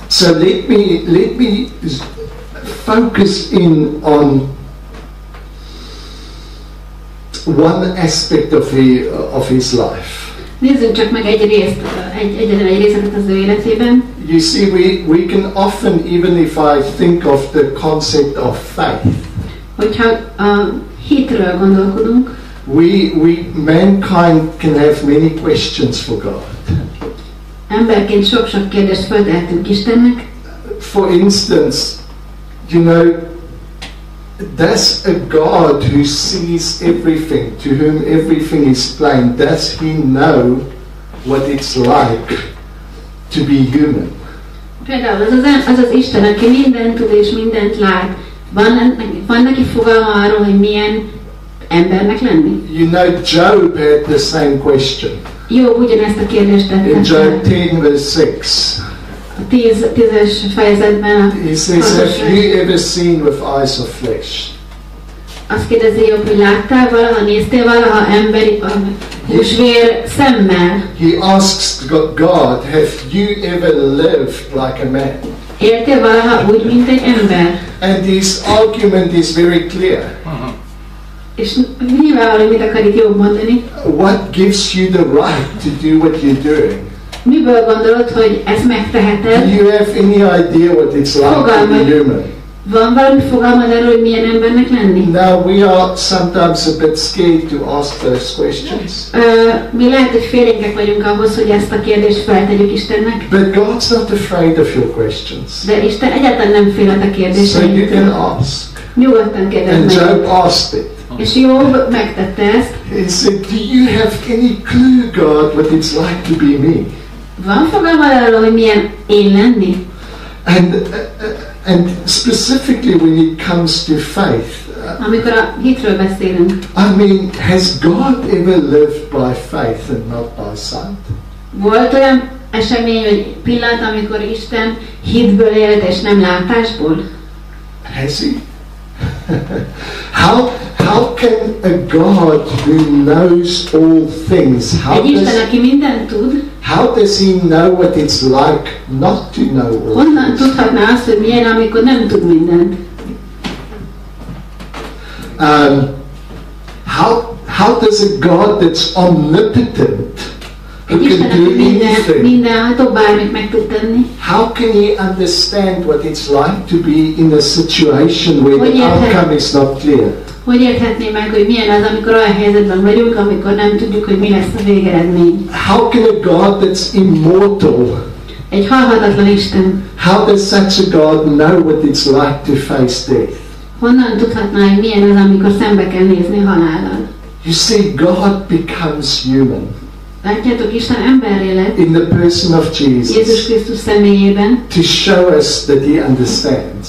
So let me focus in on one aspect of his life. Nézzünk csak meg egyetlen egy részletet az ő életében. You see, we can often, even if I think of the concept of faith, hogyha a hitről gondolkodunk, mankind can have many questions for God. Emberként sok-sok kérdést föltehetünk Istennek. For instance, you know, does a God who sees everything, to whom everything is plain, does he know what it's like to be human? Például az Isten, aki mindent tud és mindent lát, van neki fogalma arról, hogy milyen embernek lenni? You know, Job had the same question. Jobb ugyanezt a kérdést tette. In Job 10 verse 6. A 10-es fejezetben he says, have you ever seen with eyes of flesh? Azt kérdezi Jobb, hogy láttál valaha, néztél valaha emberi húsvér szemmel? He asks God, have you ever lived like a man? Éltél valaha úgy, mint egy ember? And his argument is very clear. És nyilvánvaló, mit akar itt Jobb mondani? What gives you the right to do what you're doing? Miből gondolod, hogy ezt megteheted? Do you have any idea what it's like to be human? Van valami fogalmad arról, hogy milyen embernek lenni? Now we are sometimes a bit scared to ask those questions. Mi lehet, hogy félénkek vagyunk ahhoz, hogy ezt a kérdést feltegyük Istennek. But God's not afraid of your questions. De Isten egyáltalán nem fél a kérdéseitől. So you can ask. Nyugodtan kérdezd And meg. Job asked it. És Job megtette ezt. He said, do you have any clue, God, what it's like to be me? Van fogalmad arról, hogy milyen én lenni? And specifically when it comes to faith, Amikor a hitről beszélünk. I mean, has God ever lived by faith and not by sight? Volt olyan esemény, vagy pillanat, amikor Isten hitből élt, és nem látásból? Has he? How can a God who knows all things, Egy Isten, aki mindent tud, how does he know what it's like not to know all honnan things? tudhatná azt, hogy milyen, amikor nem tud mindent? How does a God that's omnipotent, who Egy Isten, can do aki anything, mindenható, bármit meg tud tenni, how can he understand what it's like to be in a situation where the outcome is not clear? hogy érthetné meg, hogy milyen az, amikor olyan helyzetben vagyunk, amikor nem tudjuk, hogy mi lesz a végeredmény? How can a God that's immortal, Egy halhatatlan Isten, how does such a God know what it's like to face death? honnan tudhatná, hogy milyen az, amikor szembe kell nézni halállal? You see, God becomes human Látjátok, Isten emberré lett in the person of Jézus Jesus Krisztus személyében, to show us that he understands.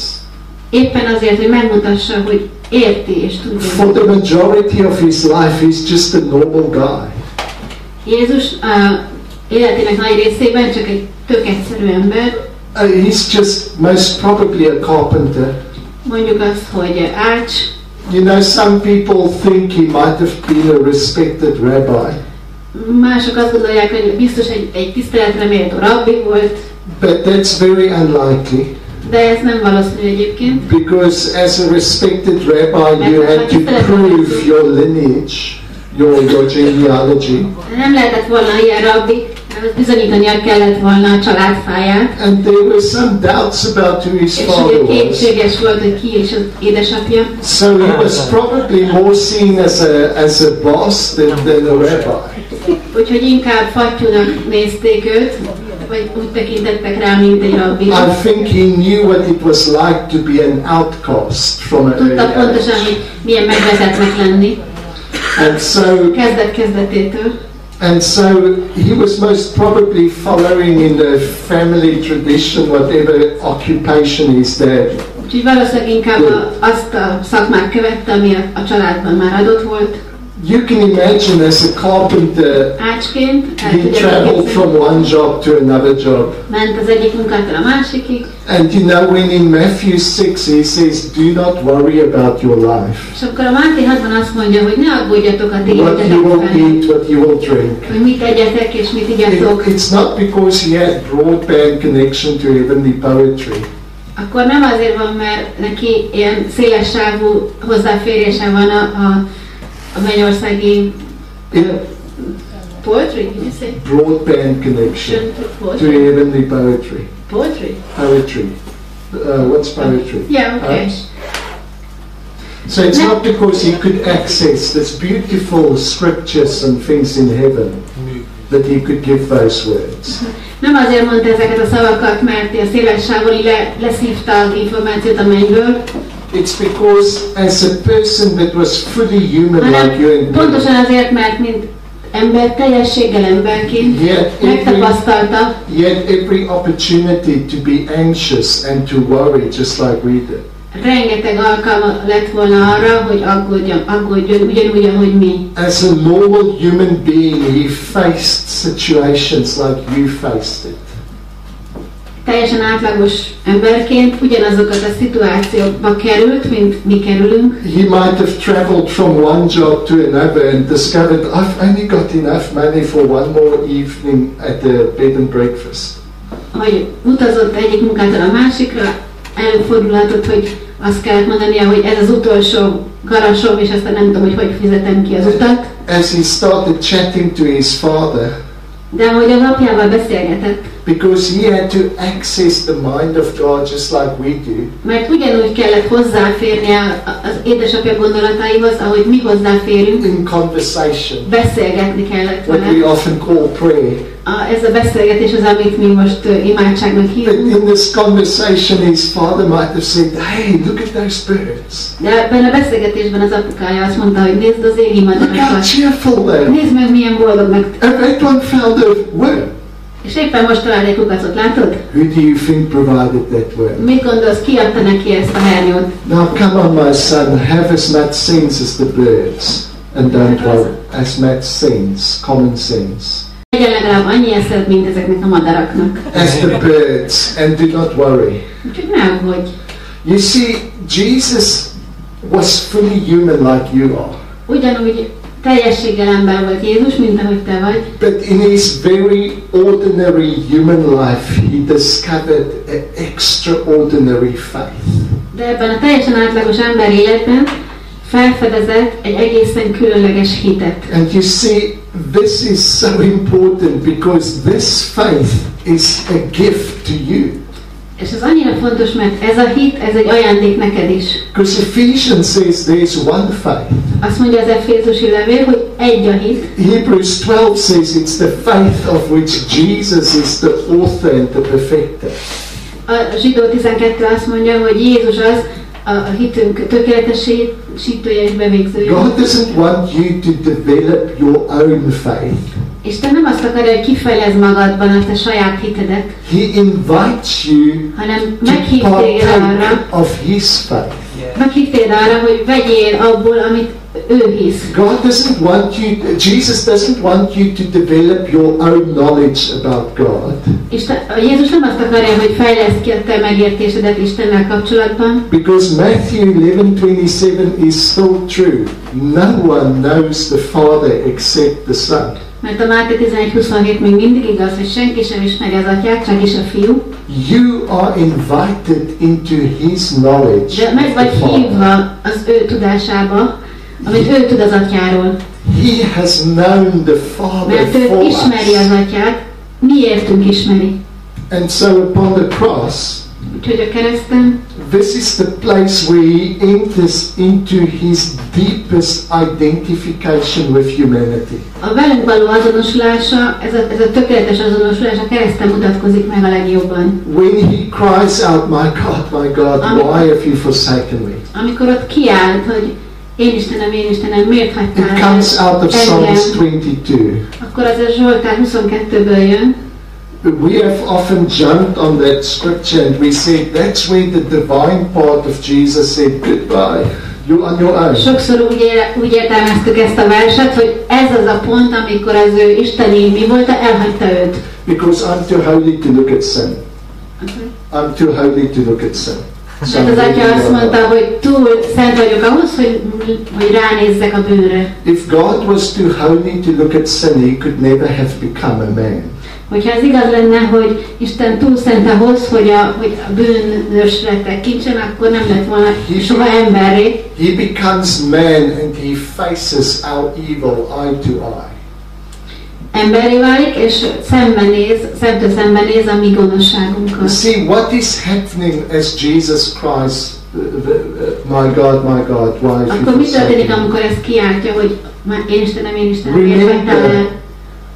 éppen azért, hogy megmutassa, hogy érti és For tudja. the majority of his life, he's just a normal guy. Jézus életének nagy részében csak egy tök egyszerű ember, He's just most probably a carpenter. mondjuk azt, hogy ács. You know, some people think he might have been a respected rabbi, Mások azt gondolják, hogy biztos egy tiszteletre méltó rabbi volt, but that's very unlikely. de ez nem valószínű egyébként. Because as a respected rabbi, you had to prove your lineage, your genealogy. Nem lehetett volna ilyen rabbi, bizonyítania kellett volna a családfáját. And there were some doubts about who his És father ugye was. kétséges volt, hogy ki is az édesapja. So he was probably more seen as a boss than a rabbi. Úgyhogy inkább fattyúnak nézték őt, vagy úgy tekintettek rá, mint egy rabbi. I think he knew what it was like to be an outcast from an early Tudta pontosan, age. hogy milyen megvezetnek lenni. And so Kezdet-kezdetétől. And so he was most probably following in the family tradition, whatever occupation his dad. Úgyhogy valószínűleg inkább azt a szakmát követte, ami a családban már adott volt. You can imagine as a carpenter, Ácsként he traveled from one job to another job. ment az egyik munkától a másikig. And you know, when in Matthew 6 he says, do not worry about your life. És akkor a Máté 6-ban azt mondja, hogy ne aggódjatok a ti What you will életetekben, eat, what you will drink. hogy mit egyetek és mit igyatok. It's not because he had broadband connection to heavenly poetry. Akkor nem azért van, mert neki ilyen szélessávú hozzáférése van a mennyországi poetry, did you say? Broadband connection to heavenly poetry. Poetry? Poetry. What's poetry? Yeah, okay. So it's not because he could access this beautiful scriptures and things in heaven that he could give those words. Nem azért mondta ezeket a szavakat, mert a széles sávon leszívta az információt a mennyből. It's because as a person that was fully human like you and me, pontosan azért, mert mint ember, teljességgel emberként megtapasztalta. He had every opportunity to be anxious and to worry just like we did. Rengeteg alkalma lett volna arra, hogy aggódjon ugyanúgy, ahogy mi. As a normal human being, he faced situations like you faced it. Teljesen átlagos emberként ugyanazokat a szituációkba került, mint mi kerülünk. He might have traveled from one job to another and discovered, I've only got enough money for one more evening at the bed and breakfast. Hogy utazott egyik munkától a másikra, előfordulhatott, hogy azt kellett mondania, hogy ez az utolsó garasom, és aztán nem tudom, hogy fizetem ki az utat. As he started chatting to his father, de ahogy az apjával beszélgetett, Because he had to access the mind of God just like we do. Mert ugyanúgy kellett hozzáférnie az édesapja gondolataihoz, ahogy mi hozzáférünk. In conversation. Beszélgetni kellett vele. What we often call prayer. Ez a beszélgetés az, amit mi most imádságnak hívunk. But in this conversation his father might have said, hey, look at those birds. De ebben a beszélgetésben az apukája azt mondta, hogy nézd az égi Look how madarakat. cheerful they are. Nézd meg, milyen boldognak. And that one found a worm. És éppen most talált egy kukacot, látod? Who do you think provided that worm? Mit gondolsz, ki adta neki ezt a hernyót? Now come on, my son, have as much sense as the birds. And don't worry, as much sense, common sense. Legyen legalább annyi eszed, mint ezeknek a madaraknak. As the birds, and do not worry. Úgyhogy ne aggódj. You see, Jesus was fully human like you are. Ugyanúgy teljességgel ember volt Jézus, mint ahogy te vagy. But in his very ordinary human life, he discovered an extraordinary faith. De ebben a teljesen átlagos ember életben felfedezett egy egészen különleges hitet. And you see, this is so important because this faith is a gift to you. És ez annyira fontos, mert ez a hit, ez egy ajándék neked is. Because Ephesians says there's one faith. Azt mondja az efézusi levél, hogy egy a hit. Hebrews 12 says it's the faith of which Jesus is the author and the perfecter. A zsidó 12 azt mondja, hogy Jézus az a hitünk tökéletesítője és bevégzője. God doesn't want you to develop your own faith. Isten nem azt akarja, hogy kifejlezd magadban azt a saját hitedet, He invites you hanem to meghív téged arra, partake of His faith. meghív téged arra, hogy vegyél abból, amit ő hisz. God doesn't want you, Jesus doesn't want you to develop your own knowledge about God. Jézus nem azt akarja, hogy fejleszd ki a te megértésedet Istennel kapcsolatban. Because Matthew 11:27 is still true. No one knows the Father except the Son. Mert a Máté 11:27 még mindig igaz, hogy senki sem ismeri az Atyát, csak is a Fiú. You are invited into His knowledge. De meg vagy hívva az ő tudásába, amit ő tud az Atyáról. He has known the Father Mert ő for ismeri us. az Atyát, miértünk ismeri. And so upon the cross, Úgyhogy a kereszten, this is the place where He enters into His deepest identification with humanity. a velünk való azonosulása, ez a tökéletes azonosulás a kereszten mutatkozik meg a legjobban. When He cries out, my God, why have you forsaken me? Amikor ott kiállt, hogy én Istenem, miért hagytál It comes out of Psalms engem? 22. Akkor az a Zsoltár 22-ből jön. We have often jumped on that scripture and we said that's where the divine part of Jesus said, goodbye, you're on your own. Sokszor úgy értelmeztük ezt a verset, hogy ez az a pont, amikor az ő isteni mi volt, elhagyta őt. Because I'm too holy to look at sin. I'm too holy to look at sin. So Mert az Atya azt mondta, hogy túl szent vagyok ahhoz, hogy ránézzek a bűnre. if God was too holy to look at sin, He could never have become a man. Hogyha ez igaz lenne, hogy Isten túl szent ahhoz, hogy a bűnösre tekintsen, akkor nem lett volna soha emberré. He becomes man and He faces our evil eye to eye. Emberré válik, és szemtől szemben néz a mi gonoszságunkkal. See what is happening as Jesus cries, my God, why have you Akkor mi történik, forsaken me? amikor ezt kiáltja, hogy én Istenem, miért hagytál el?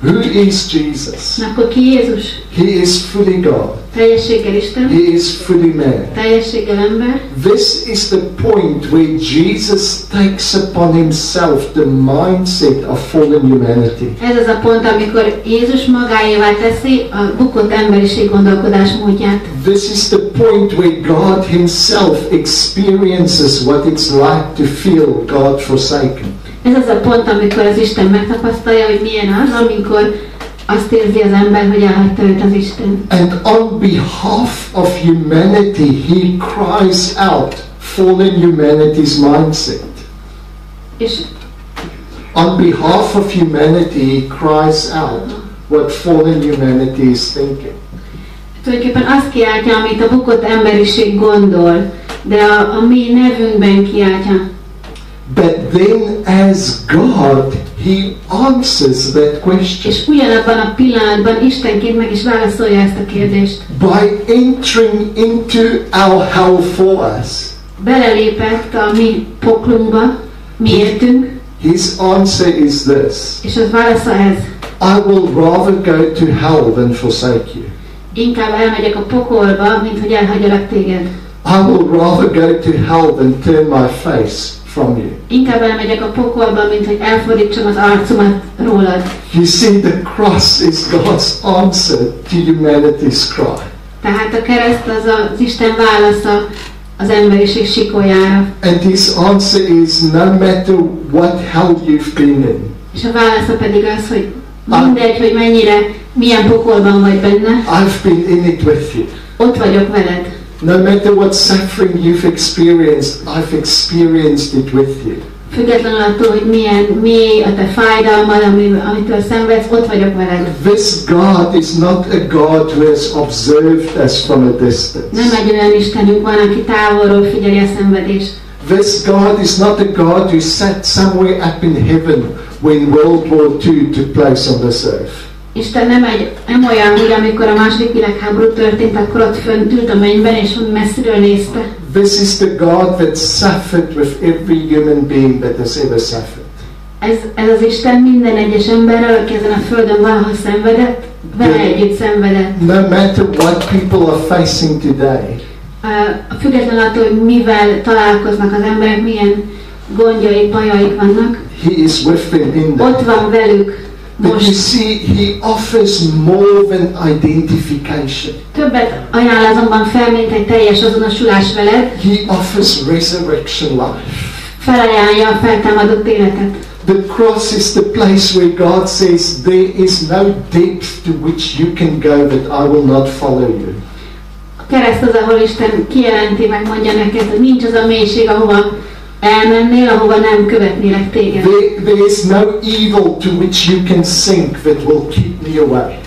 Who is Jesus? Na, akkor ki Jézus? He is fully God. Teljességgel Isten, He is fully man. teljességgel ember. This is the point where Jesus takes upon himself the mindset of fallen humanity. Ez az a pont, amikor Jézus magáévá teszi a bukott emberiség gondolkodás módját. This is the point where God himself experiences what it's like to feel God forsaken. Ez az a pont, amikor az Isten megtapasztalja, hogy milyen az, amikor azt érzi az ember, hogy elhagyta őt az Isten. And on behalf of humanity, he cries out fallen humanity's mindset. És On behalf of humanity, he cries out what fallen humanity is thinking. tulajdonképpen azt kiáltja, amit a bukott emberiség gondol, de a mi nevünkben kiáltja. But then as God, he answers that question. És ugyanabban a pillanatban Istenként meg is válaszolja ezt a kérdést. By entering into our hell for us. Belelépett a mi poklunkba, mi értünk. His answer is this. És az válasza ez. I will rather go to hell than forsake you. Inkább elmegyek a pokolba, mint hogy elhagyalak téged. I will rather go to hell than turn my face from you. Inkább elmegyek a pokolba, mint hogy elfordítsam az arcomat rólad. You see, the cross is God's answer to humanity's cry. Tehát a kereszt az Isten válasza az emberiség sikoljára. And his answer is, no matter what hell you've been in. És a válasza pedig az, hogy mindegy, hogy milyen pokolban vagy benne. I've been in it with you. Ott vagyok veled. No matter what suffering you've experienced, I've experienced it with you. Függetlenül attól, hogy milyen mély a te fájdalmad, amitől szenvedsz, ott vagyok veled. This God is not a God who has observed us from a distance. Nem egy olyan Istenünk van, aki távolról figyeli a szenvedést. This God is not a God who sat somewhere up in heaven when World War II took place on this earth. Isten nem olyan, hogy amikor a második világháború történt, akkor ott fönt ült a mennyben, és messziről nézte. This is the God that suffered with every human being that has ever suffered. Ez az Isten minden egyes emberrel, aki ezen a földön valaha szenvedett, vele együtt szenvedett. No matter what people are facing today. Függetlenül attól, hogy mivel találkoznak az emberek, milyen gondjaik, bajaik vannak. He is with them in that. Ott van velük. But you see, he offers more than identification. Többet ajánl azonban fel, mint egy teljes azonosulás veled. He offers resurrection life. Felajánlja a feltámadott életet. The cross is the place where God says there is no depth to which you can go that I will not follow you. A kereszt az, ahol Isten kijelenti, megmondja neked, hogy nincs az a mélység, ahova elmennél, ahova nem követnélek téged. There is no evil to which you can sink that will keep me away.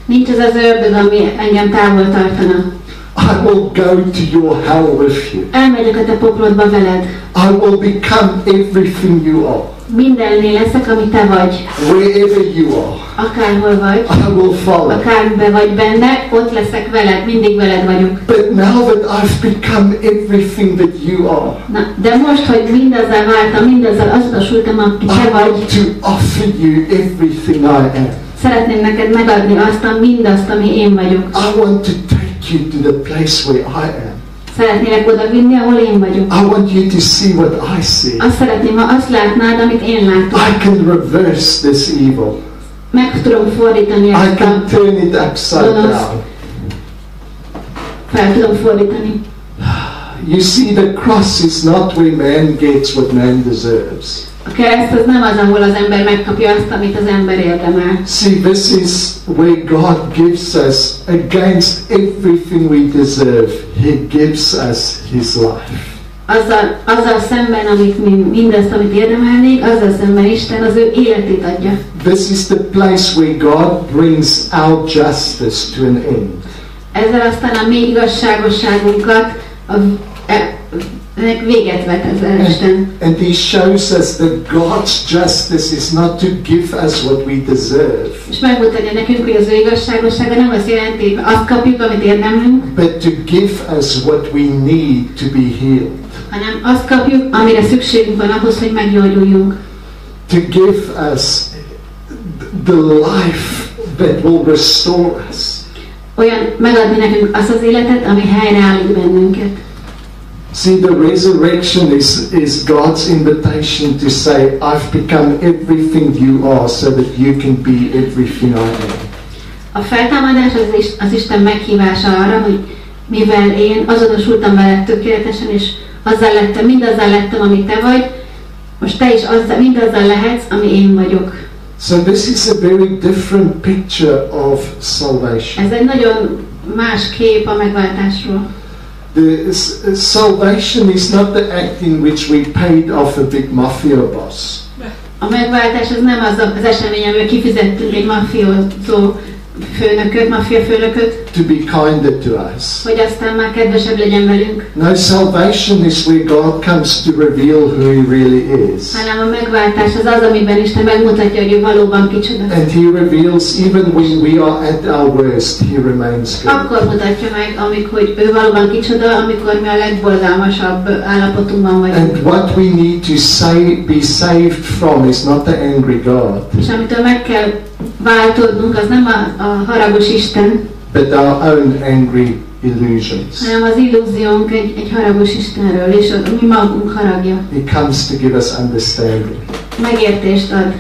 Nincs az az ördög, ami engem távol tartana. I will go to your hell with you. Elmegyek a te poklodba veled. I will become everything you are. Mindennél leszek, ami te vagy. Wherever you are. Akárhol vagy. I will follow. Akárbe vagy benne, ott leszek veled, mindig veled vagyok. But now that I've become everything that you are. Na, de most, hogy mindazzal váltam, mindazzal azonosultam, aki te I vagy. want to offer you everything I am. Szeretném neked megadni mindazt, ami én vagyok. I want to take you to the place where I am. Szeretnélek oda vinni, ahol én vagyok. I want you to see what I see. Azt szeretném, ha azt látnád, amit én látok. I can reverse this evil. Meg tudom fordítani I ezt can a turn it upside down. Fel tudom fordítani. You see, the cross is not where man gets what man deserves. A kereszt az nem az, ahol az ember megkapja azt, amit az ember érdemel. See, this is where God gives us, against everything we deserve, He gives us His life. Azzal szemben, mindazt, amit érdemelnék, azzal szemben Isten az ő életét adja. This is the place where God brings our justice to an end. Ezzel aztán a mi igazságosságunkat véget vet ezzel Isten. And He shows us that God's justice is not to give us what we deserve. És megmutatja nekünk, hogy az ő igazságossága nem azt jelenti, hogy azt kapjuk, amit érdemlünk, but to give us what we need to be healed. hanem azt kapjuk, amire szükségünk van ahhoz, hogy meggyógyuljunk. To give us the life that will restore us. Olyan megadni nekünk azt az életet, ami helyreállít bennünket. See, the resurrection is God's invitation to say, I've become everything you are so that you can be everything I am. A feltámadás az Isten meghívása arra, hogy mivel én azonosultam veled tökéletesen, és mindazzal lettem, ami te vagy, most te is mindazzal lehetsz, ami én vagyok. So this is a very different picture of salvation. Ez egy nagyon más kép a megváltásról. The salvation is not the act in which we paid off a big mafia boss. A megváltás az nem az esemény, amivel kifizettünk egy mafiózó főnököt, maffia főnököt, to be kinder to us. hogy aztán már kedvesebb legyen velünk. No, salvation is where God comes to reveal who He really is. Hanem a megváltás az, amiben Isten megmutatja, hogy ő valóban kicsoda. And He reveals even when we are at our worst, He remains good. Akkor mutatja meg, hogy ő valóban kicsoda, amikor mi a legborzalmasabb állapotunkban vagyunk. And what we need to be saved from is not the angry God. És amitől meg kell váltódnunk, az nem a haragos Isten, but our own angry illusions. hanem az illúziónk egy haragos Istenről, és a mi magunk haragja. He comes to give us understanding. Megértést ad.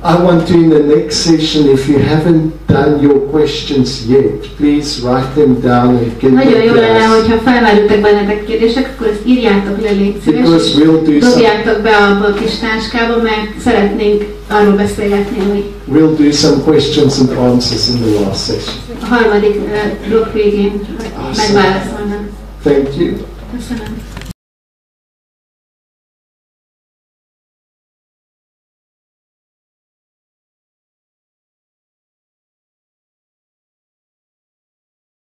I want to, in the next session, if you haven't done your questions yet, please write them down and give them Nagyon jó to lenne, us. hogyha felmerültek bennetek kérdések, akkor ezt írjátok le, légy szíves, és dobjátok be abba a kis táskába, mert szeretnénk arról beszélgetni, hogy we'll do some questions and answers in the last session. a harmadik blokk végén megválaszolnak. Thank you. Köszönöm.